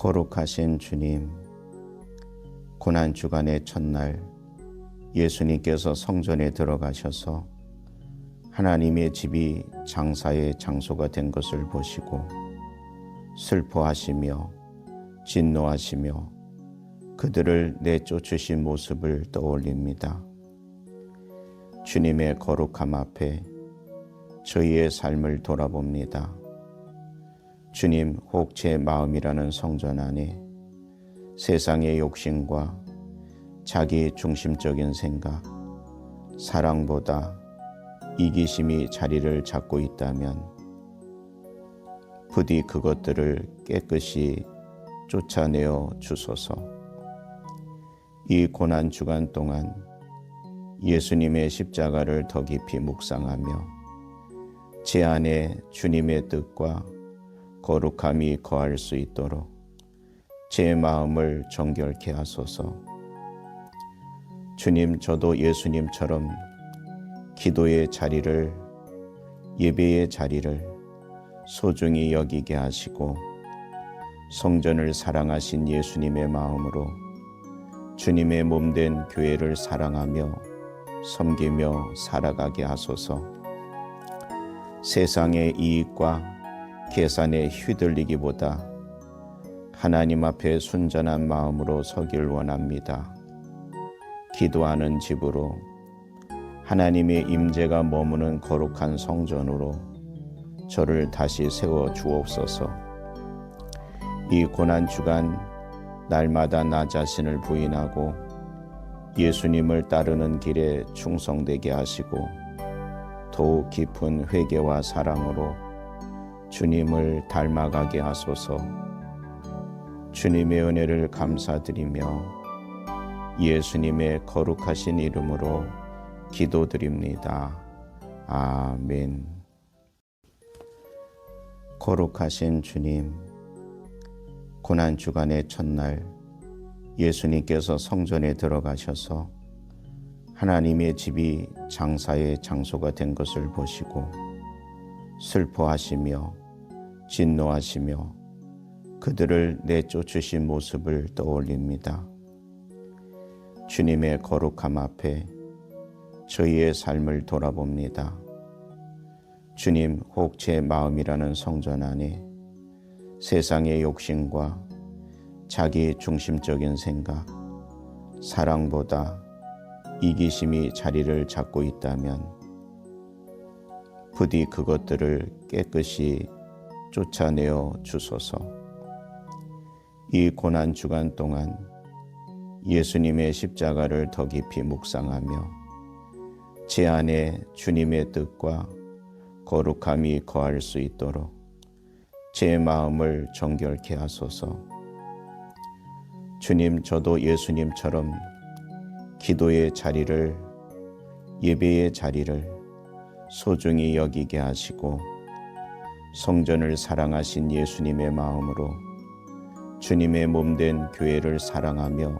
거룩하신 주님, 고난주간의 첫날 예수님께서 성전에 들어가셔서 하나님의 집이 장사의 장소가 된 것을 보시고 슬퍼하시며 진노하시며 그들을 내쫓으신 모습을 떠올립니다. 주님의 거룩함 앞에 저희의 삶을 돌아봅니다. 주님, 혹 제 마음이라는 성전 안에 세상의 욕심과 자기 중심적인 생각, 사랑보다 이기심이 자리를 잡고 있다면 부디 그것들을 깨끗이 쫓아내어 주소서. 이 고난주간 동안 예수님의 십자가를 더 깊이 묵상하며 제 안에 주님의 뜻과 거룩함이 거할 수 있도록 제 마음을 정결케 하소서. 주님, 저도 예수님처럼 기도의 자리를, 예배의 자리를 소중히 여기게 하시고 성전을 사랑하신 예수님의 마음으로 주님의 몸된 교회를 사랑하며 섬기며 살아가게 하소서. 세상의 이익과 계산에 휘둘리기보다 하나님 앞에 순전한 마음으로 서길 원합니다. 기도하는 집으로, 하나님의 임재가 머무는 거룩한 성전으로 저를 다시 세워 주옵소서. 이 고난주간 날마다 나 자신을 부인하고 예수님을 따르는 길에 충성되게 하시고 더욱 깊은 회개와 사랑으로 주님을 닮아가게 하소서. 주님의 은혜를 감사드리며 예수님의 거룩하신 이름으로 기도드립니다. 아멘. 거룩하신 주님, 고난주간의 첫날 예수님께서 성전에 들어가셔서 하나님의 집이 장사의 장소가 된 것을 보시고 슬퍼하시며 진노하시며 그들을 내쫓으신 모습을 떠올립니다. 주님의 거룩함 앞에 저희의 삶을 돌아봅니다. 주님, 혹 제 마음이라는 성전 안에 세상의 욕심과 자기 중심적인 생각, 사랑보다 이기심이 자리를 잡고 있다면 부디 그것들을 깨끗이 쫓아내어 주소서. 이 고난주간 동안 예수님의 십자가를 더 깊이 묵상하며 제 안에 주님의 뜻과 거룩함이 거할 수 있도록 제 마음을 정결케 하소서. 주님, 저도 예수님처럼 기도의 자리를, 예배의 자리를 소중히 여기게 하시고 성전을 사랑하신 예수님의 마음으로 주님의 몸된 교회를 사랑하며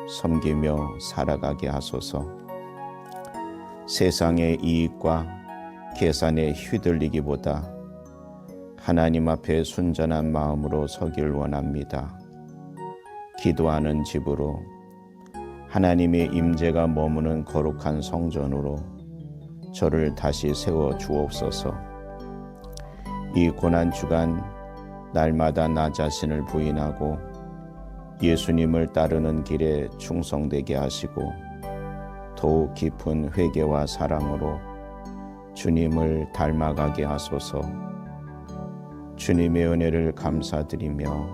섬기며 살아가게 하소서. 세상의 이익과 계산에 휘둘리기보다 하나님 앞에 순전한 마음으로 서길 원합니다. 기도하는 집으로, 하나님의 임재가 머무는 거룩한 성전으로 저를 다시 세워 주옵소서. 이 고난주간 날마다 나 자신을 부인하고 예수님을 따르는 길에 충성되게 하시고 더욱 깊은 회개와 사랑으로 주님을 닮아가게 하소서. 주님의 은혜를 감사드리며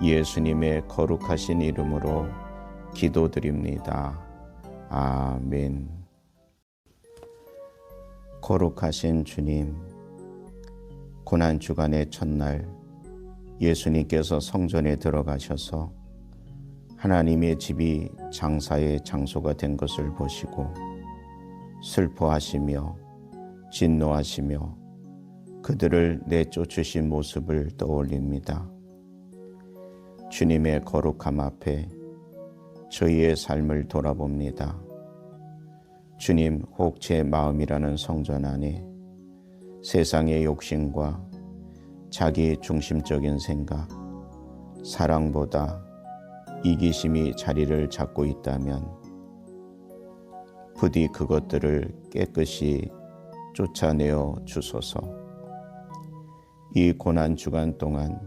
예수님의 거룩하신 이름으로 기도드립니다. 아멘. 거룩하신 주님, 고난주간의 첫날 예수님께서 성전에 들어가셔서 하나님의 집이 장사의 장소가 된 것을 보시고 슬퍼하시며 진노하시며 그들을 내쫓으신 모습을 떠올립니다. 주님의 거룩함 앞에 저희의 삶을 돌아봅니다. 주님, 혹 제 마음이라는 성전 안에 세상의 욕심과 자기 중심적인 생각, 사랑보다 이기심이 자리를 잡고 있다면 부디 그것들을 깨끗이 쫓아내어 주소서. 이 고난 주간 동안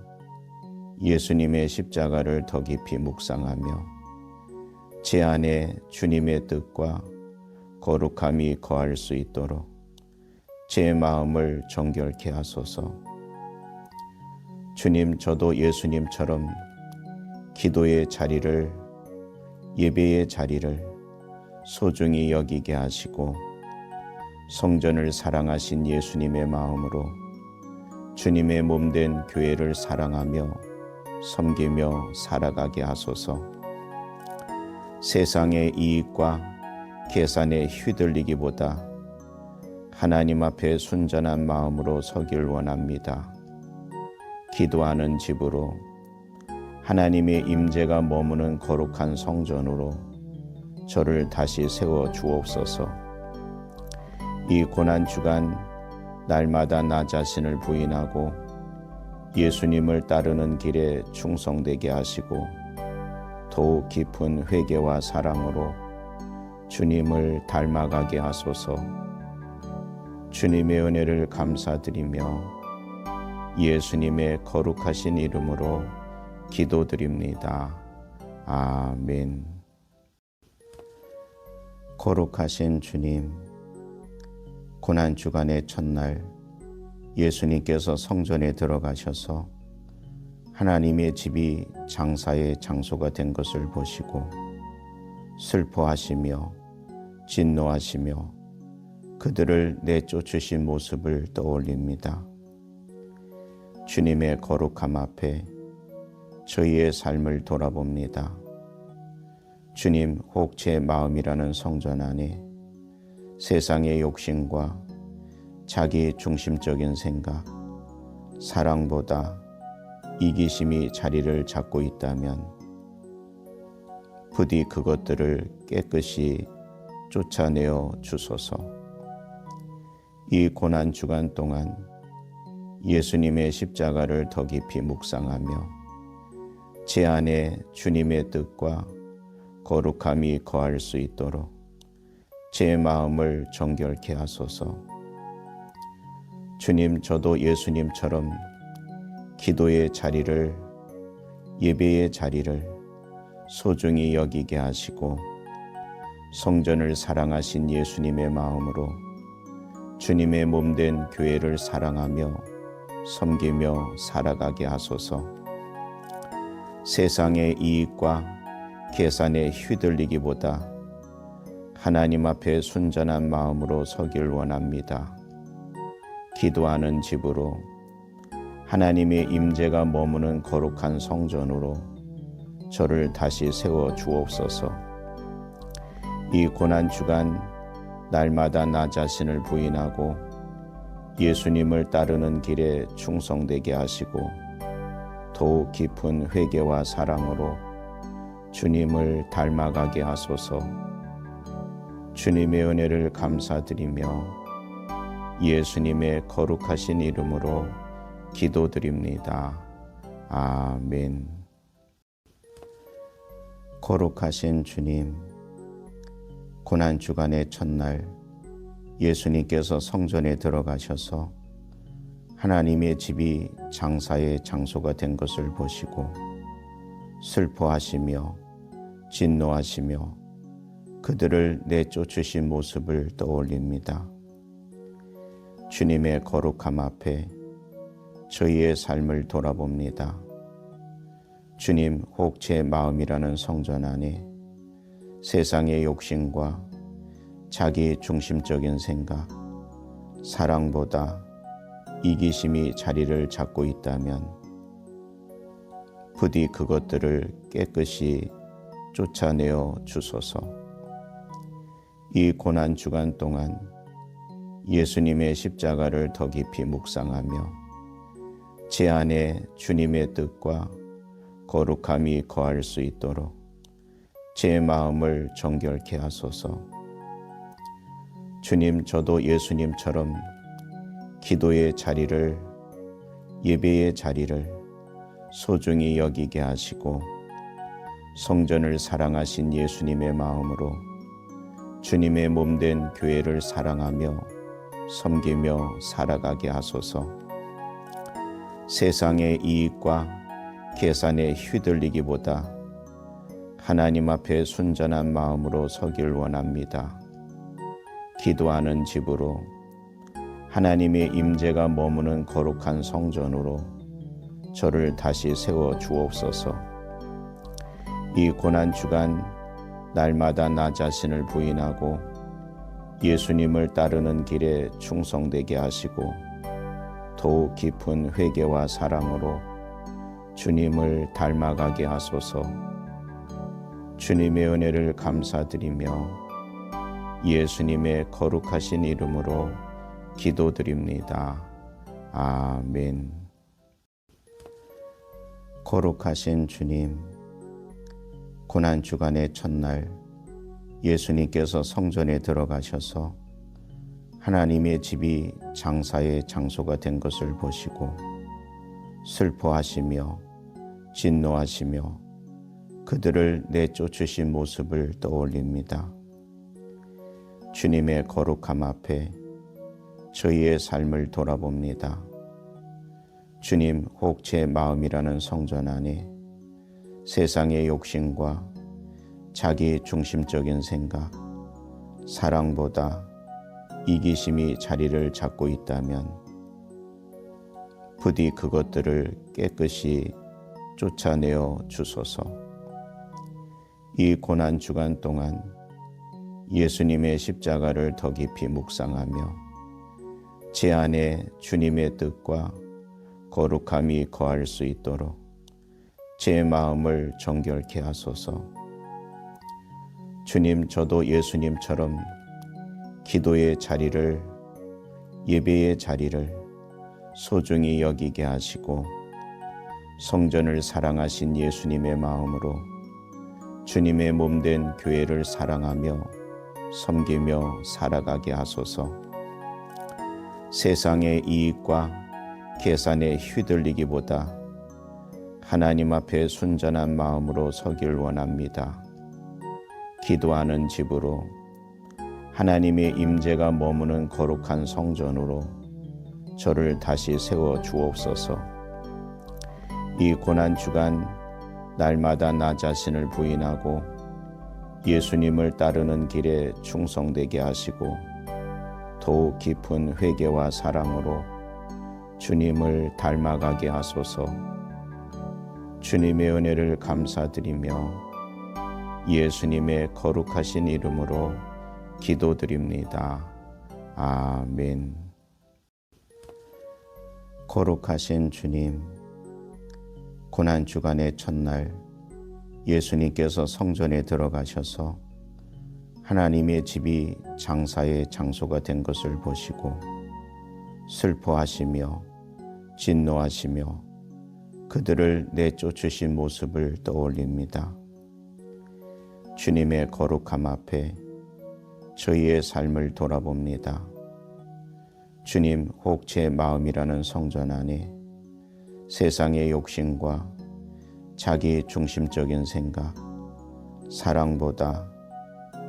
예수님의 십자가를 더 깊이 묵상하며 제 안에 주님의 뜻과 거룩함이 거할 수 있도록 제 마음을 정결케 하소서. 주님, 저도 예수님처럼 기도의 자리를, 예배의 자리를 소중히 여기게 하시고 성전을 사랑하신 예수님의 마음으로 주님의 몸된 교회를 사랑하며 섬기며 살아가게 하소서. 세상의 이익과 계산에 휘둘리기보다 하나님 앞에 순전한 마음으로 서길 원합니다. 기도하는 집으로, 하나님의 임재가 머무는 거룩한 성전으로 저를 다시 세워 주옵소서. 이 고난 주간 날마다 나 자신을 부인하고 예수님을 따르는 길에 충성되게 하시고 더욱 깊은 회개와 사랑으로 주님을 닮아가게 하소서. 주님의 은혜를 감사드리며 예수님의 거룩하신 이름으로 기도드립니다. 아멘. 거룩하신 주님, 고난 주간의 첫날 예수님께서 성전에 들어가셔서 하나님의 집이 장사의 장소가 된 것을 보시고 슬퍼하시며 진노하시며 그들을 내쫓으신 모습을 떠올립니다. 주님의 거룩함 앞에 저희의 삶을 돌아봅니다. 주님, 혹 제 마음이라는 성전 안에 세상의 욕심과 자기 중심적인 생각, 사랑보다 이기심이 자리를 잡고 있다면 부디 그것들을 깨끗이 쫓아내어 주소서. 이 고난 주간 동안 예수님의 십자가를 더 깊이 묵상하며 제 안에 주님의 뜻과 거룩함이 거할 수 있도록 제 마음을 정결케 하소서. 주님, 저도 예수님처럼 기도의 자리를, 예배의 자리를 소중히 여기게 하시고 성전을 사랑하신 예수님의 마음으로 주님의 몸된 교회를 사랑하며 섬기며 살아가게 하소서. 세상의 이익과 계산에 휘둘리기보다 하나님 앞에 순전한 마음으로 서길 원합니다. 기도하는 집으로, 하나님의 임재가 머무는 거룩한 성전으로 저를 다시 세워 주옵소서. 이 고난 주간 날마다 나 자신을 부인하고 예수님을 따르는 길에 충성되게 하시고 더욱 깊은 회개와 사랑으로 주님을 닮아가게 하소서. 주님의 은혜를 감사드리며 예수님의 거룩하신 이름으로 기도드립니다. 아멘. 거룩하신 주님, 고난 주간의 첫날 예수님께서 성전에 들어가셔서 하나님의 집이 장사의 장소가 된 것을 보시고 슬퍼하시며 진노하시며 그들을 내쫓으신 모습을 떠올립니다. 주님의 거룩함 앞에 저희의 삶을 돌아봅니다. 주님, 혹 제 마음이라는 성전 안에 세상의 욕심과 자기 중심적인 생각, 사랑보다 이기심이 자리를 잡고 있다면 부디 그것들을 깨끗이 쫓아내어 주소서. 이 고난 주간 동안 예수님의 십자가를 더 깊이 묵상하며 제 안에 주님의 뜻과 거룩함이 거할 수 있도록 제 마음을 정결케 하소서. 주님, 저도 예수님처럼 기도의 자리를, 예배의 자리를 소중히 여기게 하시고 성전을 사랑하신 예수님의 마음으로 주님의 몸된 교회를 사랑하며 섬기며 살아가게 하소서. 세상의 이익과 계산에 휘둘리기보다 하나님 앞에 순전한 마음으로 서길 원합니다. 기도하는 집으로 하나님의 임재가 머무는 거룩한 성전으로 저를 다시 세워 주옵소서. 이 고난주간 날마다 나 자신을 부인하고 예수님을 따르는 길에 충성되게 하시고 더욱 깊은 회개와 사랑으로 주님을 닮아가게 하소서. 주님의 은혜를 감사드리며 예수님의 거룩하신 이름으로 기도드립니다. 아멘. 거룩하신 주님, 고난주간의 첫날 예수님께서 성전에 들어가셔서 하나님의 집이 장사의 장소가 된 것을 보시고 슬퍼하시며 진노하시며 그들을 내쫓으신 모습을 떠올립니다. 주님의 거룩함 앞에 저희의 삶을 돌아봅니다. 주님, 혹 제 마음이라는 성전 안에 세상의 욕심과 자기 중심적인 생각, 사랑보다 이기심이 자리를 잡고 있다면 부디 그것들을 깨끗이 쫓아내어 주소서. 이 고난주간 동안 예수님의 십자가를 더 깊이 묵상하며 제 안에 주님의 뜻과 거룩함이 거할 수 있도록 제 마음을 정결케 하소서. 주님, 저도 예수님처럼 기도의 자리를, 예배의 자리를 소중히 여기게 하시고 성전을 사랑하신 예수님의 마음으로 주님의 몸된 교회를 사랑하며 섬기며 살아가게 하소서. 세상의 이익과 계산에 휘둘리기보다 하나님 앞에 순전한 마음으로 서길 원합니다. 기도하는 집으로 하나님의 임재가 머무는 거룩한 성전으로 저를 다시 세워 주옵소서. 이 고난주간 날마다 나 자신을 부인하고 예수님을 따르는 길에 충성되게 하시고 더욱 깊은 회개와 사랑으로 주님을 닮아가게 하소서. 주님의 은혜를 감사드리며 예수님의 거룩하신 이름으로 기도드립니다. 아멘. 거룩하신 주님, 고난주간의 첫날 예수님께서 성전에 들어가셔서 하나님의 집이 장사의 장소가 된 것을 보시고 슬퍼하시며 진노하시며 그들을 내쫓으신 모습을 떠올립니다. 주님의 거룩함 앞에 저희의 삶을 돌아봅니다. 주님, 혹 제 마음이라는 성전 안에 세상의 욕심과 자기 중심적인 생각, 사랑보다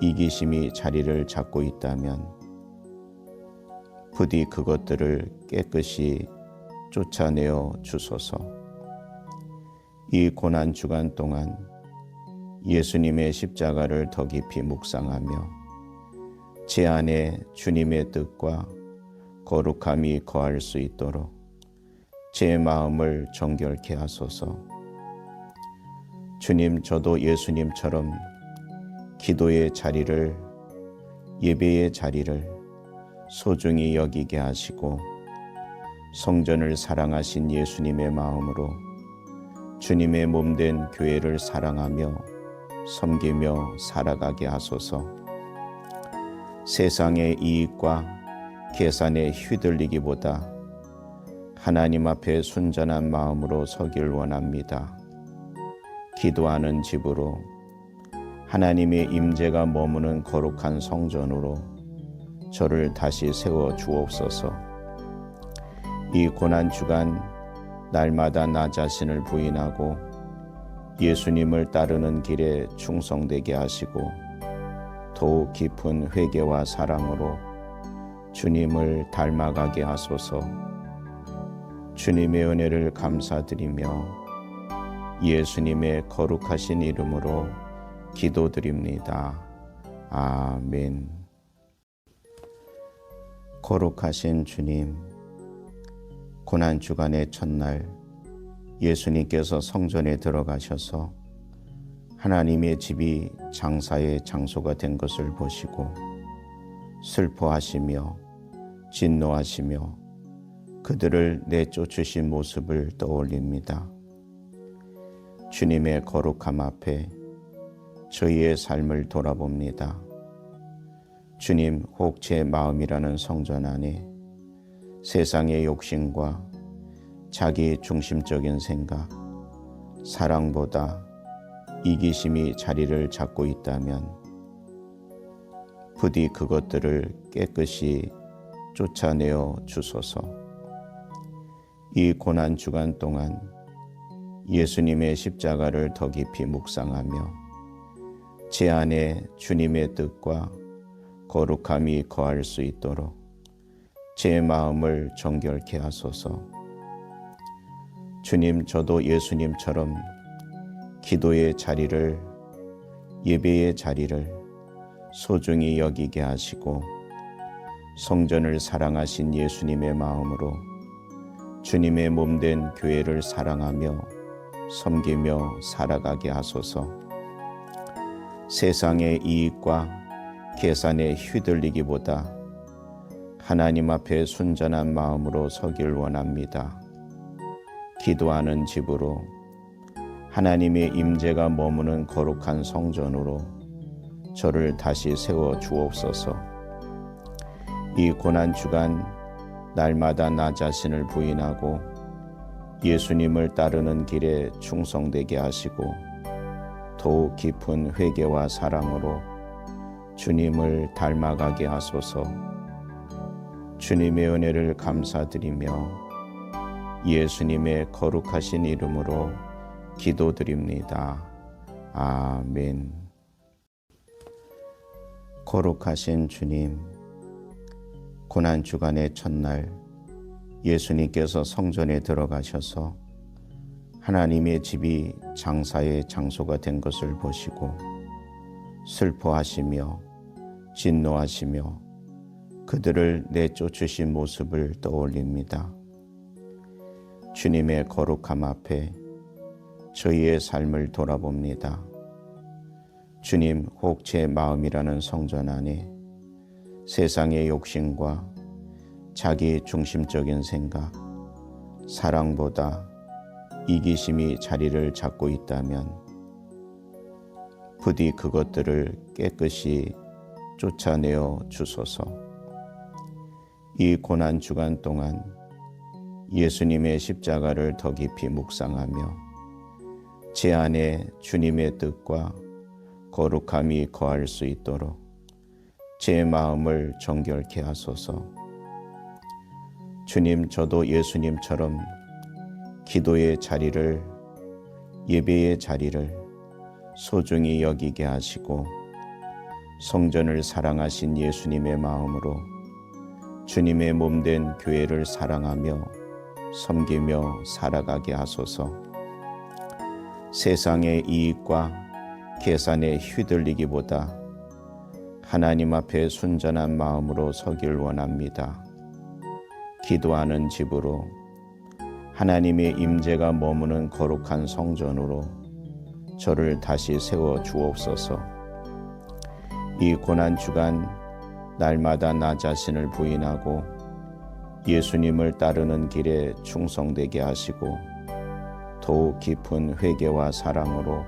이기심이 자리를 잡고 있다면 부디 그것들을 깨끗이 쫓아내어 주소서. 이 고난주간 동안 예수님의 십자가를 더 깊이 묵상하며 제 안에 주님의 뜻과 거룩함이 거할 수 있도록 제 마음을 정결케 하소서. 주님, 저도 예수님처럼 기도의 자리를, 예배의 자리를 소중히 여기게 하시고 성전을 사랑하신 예수님의 마음으로 주님의 몸된 교회를 사랑하며 섬기며 살아가게 하소서. 세상의 이익과 계산에 휘둘리기보다 하나님 앞에 순전한 마음으로 서길 원합니다. 기도하는 집으로 하나님의 임재가 머무는 거룩한 성전으로 저를 다시 세워 주옵소서. 이 고난주간 날마다 나 자신을 부인하고 예수님을 따르는 길에 충성되게 하시고 더욱 깊은 회개와 사랑으로 주님을 닮아가게 하소서. 주님의 은혜를 감사드리며 예수님의 거룩하신 이름으로 기도드립니다. 아멘. 거룩하신 주님, 고난주간의 첫날 예수님께서 성전에 들어가셔서 하나님의 집이 장사의 장소가 된 것을 보시고 슬퍼하시며 진노하시며 그들을 내쫓으신 모습을 떠올립니다. 주님의 거룩함 앞에 저희의 삶을 돌아봅니다. 주님, 혹 제 마음이라는 성전 안에 세상의 욕심과 자기 중심적인 생각, 사랑보다 이기심이 자리를 잡고 있다면 부디 그것들을 깨끗이 쫓아내어 주소서. 이 고난 주간 동안 예수님의 십자가를 더 깊이 묵상하며 제 안에 주님의 뜻과 거룩함이 거할 수 있도록 제 마음을 정결케 하소서. 주님, 저도 예수님처럼 기도의 자리를, 예배의 자리를 소중히 여기게 하시고 성전을 사랑하신 예수님의 마음으로 주님의 몸된 교회를 사랑하며 섬기며 살아가게 하소서. 세상의 이익과 계산에 휘둘리기보다 하나님 앞에 순전한 마음으로 서길 원합니다. 기도하는 집으로, 하나님의 임재가 머무는 거룩한 성전으로 저를 다시 세워 주옵소서. 이 고난 주간 날마다 나 자신을 부인하고 예수님을 따르는 길에 충성되게 하시고 더욱 깊은 회개와 사랑으로 주님을 닮아가게 하소서. 주님의 은혜를 감사드리며 예수님의 거룩하신 이름으로 기도드립니다. 아멘. 거룩하신 주님, 고난주간의 첫날 예수님께서 성전에 들어가셔서 하나님의 집이 장사의 장소가 된 것을 보시고 슬퍼하시며 진노하시며 그들을 내쫓으신 모습을 떠올립니다. 주님의 거룩함 앞에 저희의 삶을 돌아봅니다. 주님, 혹 제 마음이라는 성전 안에 세상의 욕심과 자기 중심적인 생각, 사랑보다 이기심이 자리를 잡고 있다면 부디 그것들을 깨끗이 쫓아내어 주소서. 이 고난 주간 동안 예수님의 십자가를 더 깊이 묵상하며 제 안에 주님의 뜻과 거룩함이 거할 수 있도록 제 마음을 정결케 하소서. 주님, 저도 예수님처럼 기도의 자리를, 예배의 자리를 소중히 여기게 하시고 성전을 사랑하신 예수님의 마음으로 주님의 몸된 교회를 사랑하며 섬기며 살아가게 하소서. 세상의 이익과 계산에 휘둘리기보다 하나님 앞에 순전한 마음으로 서길 원합니다. 기도하는 집으로, 하나님의 임재가 머무는 거룩한 성전으로 저를 다시 세워 주옵소서. 이 고난 주간 날마다 나 자신을 부인하고 예수님을 따르는 길에 충성되게 하시고 더욱 깊은 회개와 사랑으로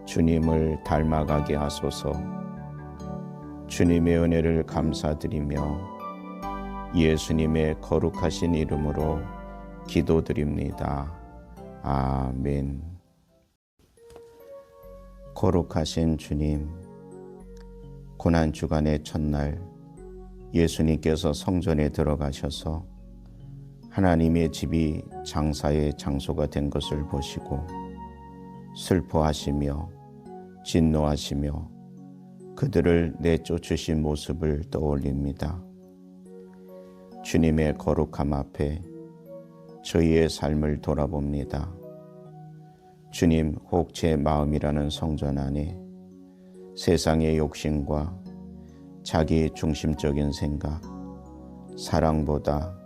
주님을 닮아가게 하소서. 주님의 은혜를 감사드리며 예수님의 거룩하신 이름으로 기도드립니다. 아멘. 거룩하신 주님, 고난주간의 첫날 예수님께서 성전에 들어가셔서 하나님의 집이 장사의 장소가 된 것을 보시고 슬퍼하시며 진노하시며 그들을 내쫓으신 모습을 떠올립니다. 주님의 거룩함 앞에 저희의 삶을 돌아봅니다. 주님, 혹 제 마음이라는 성전 안에 세상의 욕심과 자기 중심적인 생각, 사랑보다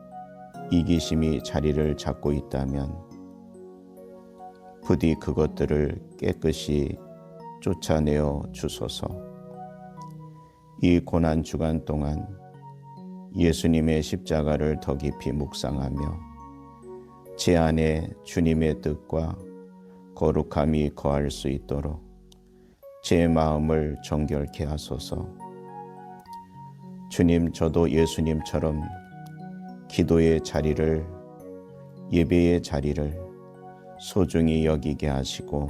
이기심이 자리를 잡고 있다면 부디 그것들을 깨끗이 쫓아내어 주소서. 이 고난 주간 동안 예수님의 십자가를 더 깊이 묵상하며 제 안에 주님의 뜻과 거룩함이 거할 수 있도록 제 마음을 정결케 하소서. 주님, 저도 예수님처럼 기도의 자리를, 예배의 자리를 소중히 여기게 하시고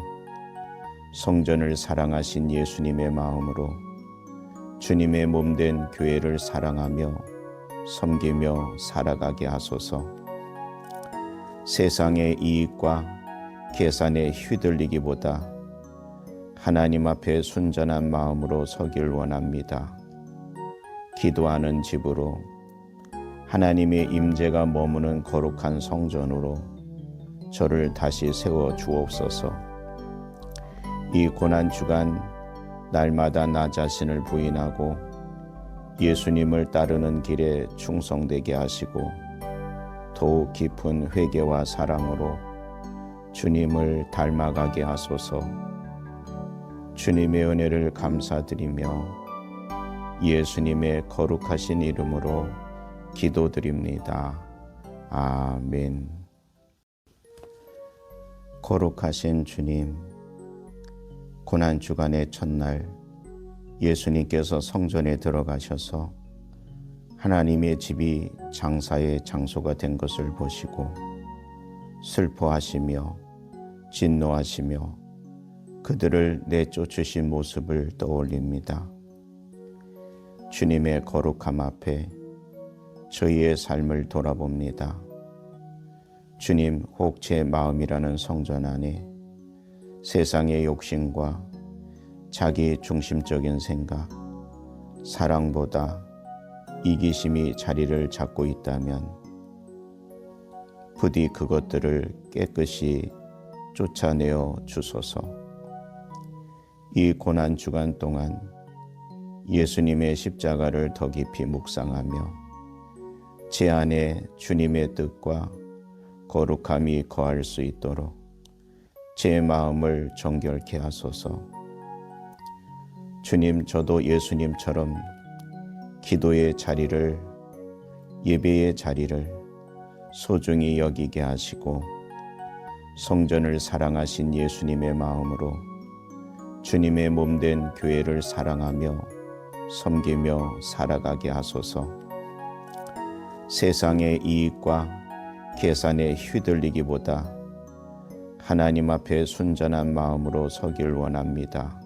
성전을 사랑하신 예수님의 마음으로 주님의 몸된 교회를 사랑하며 섬기며 살아가게 하소서. 세상의 이익과 계산에 휘둘리기보다 하나님 앞에 순전한 마음으로 서길 원합니다. 기도하는 집으로, 하나님의 임재가 머무는 거룩한 성전으로 저를 다시 세워 주옵소서. 이 고난 주간 날마다 나 자신을 부인하고 예수님을 따르는 길에 충성되게 하시고 더욱 깊은 회개와 사랑으로 주님을 닮아가게 하소서. 주님의 은혜를 감사드리며 예수님의 거룩하신 이름으로 기도드립니다. 아멘. 거룩하신 주님, 고난 주간의 첫날 예수님께서 성전에 들어가셔서 하나님의 집이 장사의 장소가 된 것을 보시고 슬퍼하시며 진노하시며 그들을 내쫓으신 모습을 떠올립니다. 주님의 거룩함 앞에 저희의 삶을 돌아봅니다. 주님, 혹 제 마음이라는 성전 안에 세상의 욕심과 자기 중심적인 생각, 사랑보다 이기심이 자리를 잡고 있다면 부디 그것들을 깨끗이 쫓아내어 주소서. 이 고난 주간 동안 예수님의 십자가를 더 깊이 묵상하며 제 안에 주님의 뜻과 거룩함이 거할 수 있도록 제 마음을 정결케 하소서. 주님, 저도 예수님처럼 기도의 자리를, 예배의 자리를 소중히 여기게 하시고 성전을 사랑하신 예수님의 마음으로 주님의 몸된 교회를 사랑하며 섬기며 살아가게 하소서. 세상의 이익과 계산에 휘둘리기보다 하나님 앞에 순전한 마음으로 서길 원합니다.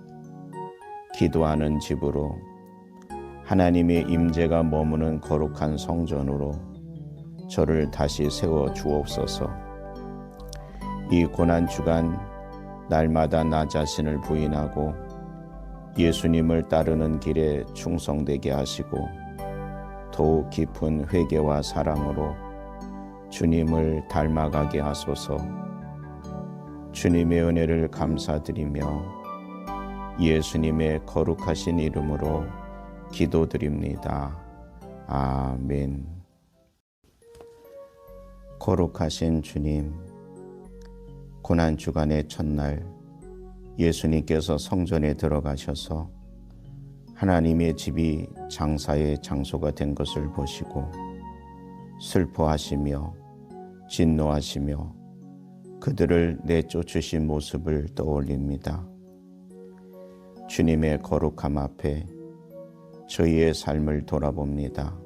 기도하는 집으로, 하나님의 임재가 머무는 거룩한 성전으로 저를 다시 세워 주옵소서. 이 고난 주간 날마다 나 자신을 부인하고 예수님을 따르는 길에 충성되게 하시고 더욱 깊은 회개와 사랑으로 주님을 닮아가게 하소서. 주님의 은혜를 감사드리며 예수님의 거룩하신 이름으로 기도드립니다. 아멘. 거룩하신 주님, 고난 주간의 첫날 예수님께서 성전에 들어가셔서 하나님의 집이 장사의 장소가 된 것을 보시고 슬퍼하시며 진노하시며 그들을 내쫓으신 모습을 떠올립니다. 주님의 거룩함 앞에 저희의 삶을 돌아봅니다.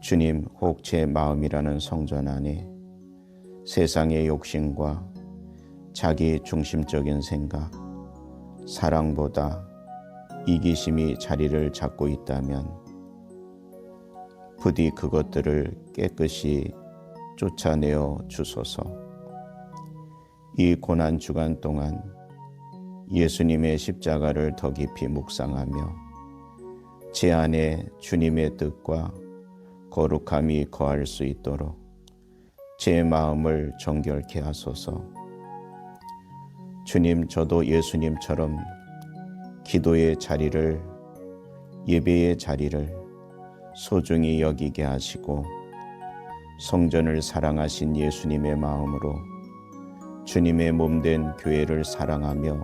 주님, 혹 제 마음이라는 성전 안에 세상의 욕심과 자기 중심적인 생각, 사랑보다 이기심이 자리를 잡고 있다면 부디 그것들을 깨끗이 쫓아내어 주소서. 이 고난 주간 동안 예수님의 십자가를 더 깊이 묵상하며 제 안에 주님의 뜻과 거룩함이 거할 수 있도록 제 마음을 정결케 하소서. 주님, 저도 예수님처럼 기도의 자리를, 예배의 자리를 소중히 여기게 하시고 성전을 사랑하신 예수님의 마음으로 주님의 몸된 교회를 사랑하며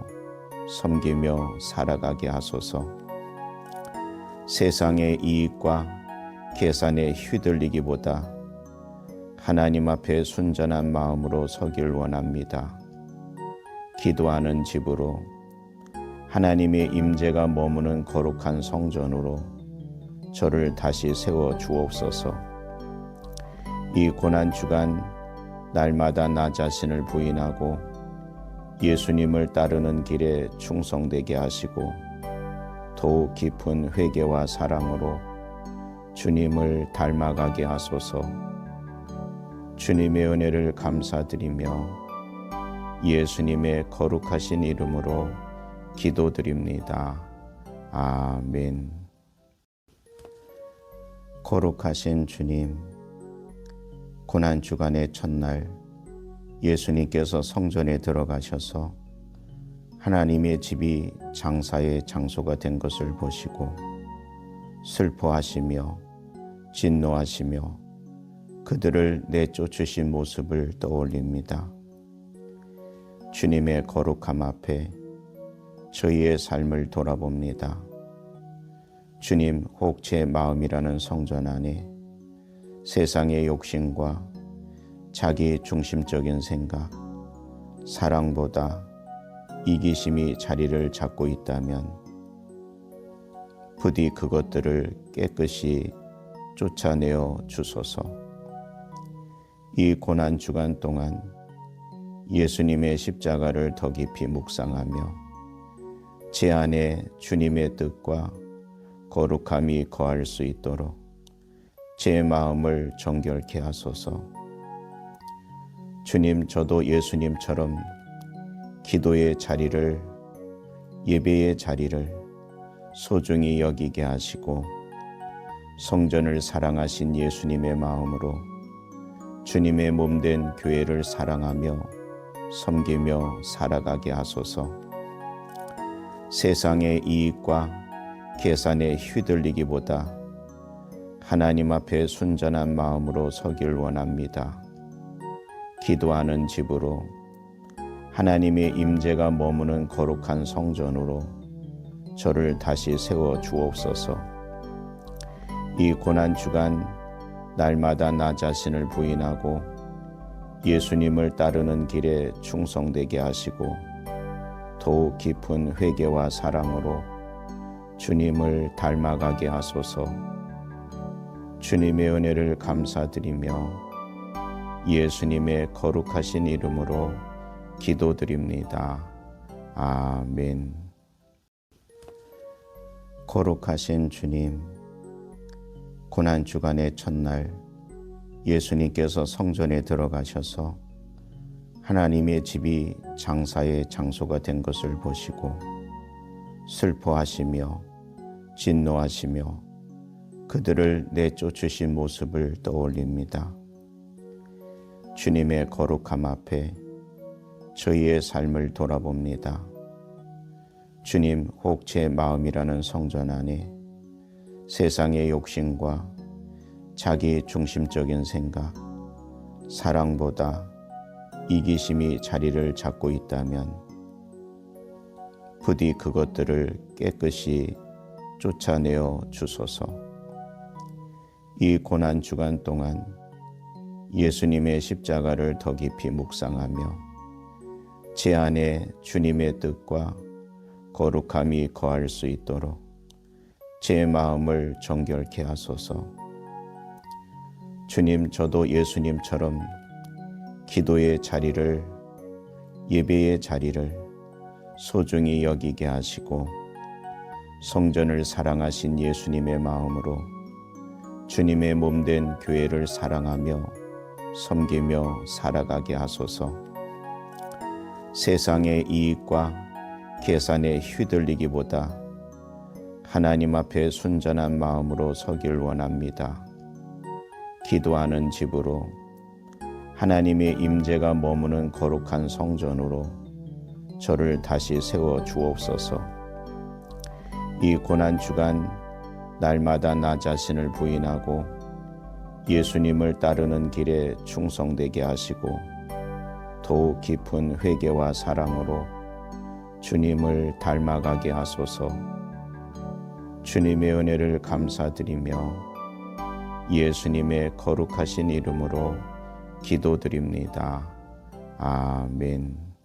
섬기며 살아가게 하소서. 세상의 이익과 계산에 휘둘리기보다 하나님 앞에 순전한 마음으로 서길 원합니다. 기도하는 집으로, 하나님의 임재가 머무는 거룩한 성전으로 저를 다시 세워 주옵소서. 이 고난 주간 날마다 나 자신을 부인하고 예수님을 따르는 길에 충성되게 하시고 더욱 깊은 회개와 사랑으로 주님을 닮아가게 하소서. 주님의 은혜를 감사드리며 예수님의 거룩하신 이름으로 기도드립니다. 아멘. 거룩하신 주님, 고난 주간의 첫날 예수님께서 성전에 들어가셔서 하나님의 집이 장사의 장소가 된 것을 보시고 슬퍼하시며 진노하시며 그들을 내쫓으신 모습을 떠올립니다. 주님의 거룩함 앞에 저희의 삶을 돌아봅니다. 주님, 혹 제 마음이라는 성전 안에 세상의 욕심과 자기 중심적인 생각, 사랑보다 이기심이 자리를 잡고 있다면 부디 그것들을 깨끗이 쫓아내어 주소서. 이 고난 주간 동안 예수님의 십자가를 더 깊이 묵상하며 제 안에 주님의 뜻과 거룩함이 거할 수 있도록 제 마음을 정결케 하소서. 주님, 저도 예수님처럼 기도의 자리를, 예배의 자리를 소중히 여기게 하시고 성전을 사랑하신 예수님의 마음으로 주님의 몸된 교회를 사랑하며 섬기며 살아가게 하소서. 세상의 이익과 계산에 휘둘리기보다 하나님 앞에 순전한 마음으로 서길 원합니다. 기도하는 집으로, 하나님의 임재가 머무는 거룩한 성전으로 저를 다시 세워 주옵소서. 이 고난 주간 날마다 나 자신을 부인하고 예수님을 따르는 길에 충성되게 하시고 더욱 깊은 회개와 사랑으로 주님을 닮아가게 하소서. 주님의 은혜를 감사드리며 예수님의 거룩하신 이름으로 기도드립니다. 아멘. 거룩하신 주님, 고난 주간의 첫날 예수님께서 성전에 들어가셔서 하나님의 집이 장사의 장소가 된 것을 보시고 슬퍼하시며 진노하시며 그들을 내쫓으신 모습을 떠올립니다. 주님의 거룩함 앞에 저희의 삶을 돌아봅니다. 주님, 혹 제 마음이라는 성전 안에 세상의 욕심과 자기 중심적인 생각, 사랑보다 이기심이 자리를 잡고 있다면 부디 그것들을 깨끗이 쫓아내어 주소서. 이 고난 주간 동안 예수님의 십자가를 더 깊이 묵상하며 제 안에 주님의 뜻과 거룩함이 거할 수 있도록 제 마음을 정결케 하소서. 주님, 저도 예수님처럼 기도의 자리를, 예배의 자리를 소중히 여기게 하시고 성전을 사랑하신 예수님의 마음으로 주님의 몸된 교회를 사랑하며 섬기며 살아가게 하소서. 세상의 이익과 계산에 휘둘리기보다 하나님 앞에 순전한 마음으로 서길 원합니다. 기도하는 집으로, 하나님의 임재가 머무는 거룩한 성전으로 저를 다시 세워 주옵소서. 이 고난주간 날마다 나 자신을 부인하고 예수님을 따르는 길에 충성되게 하시고 더욱 깊은 회개와 사랑으로 주님을 닮아가게 하소서. 주님의 은혜를 감사드리며 예수님의 거룩하신 이름으로 기도드립니다. 아멘.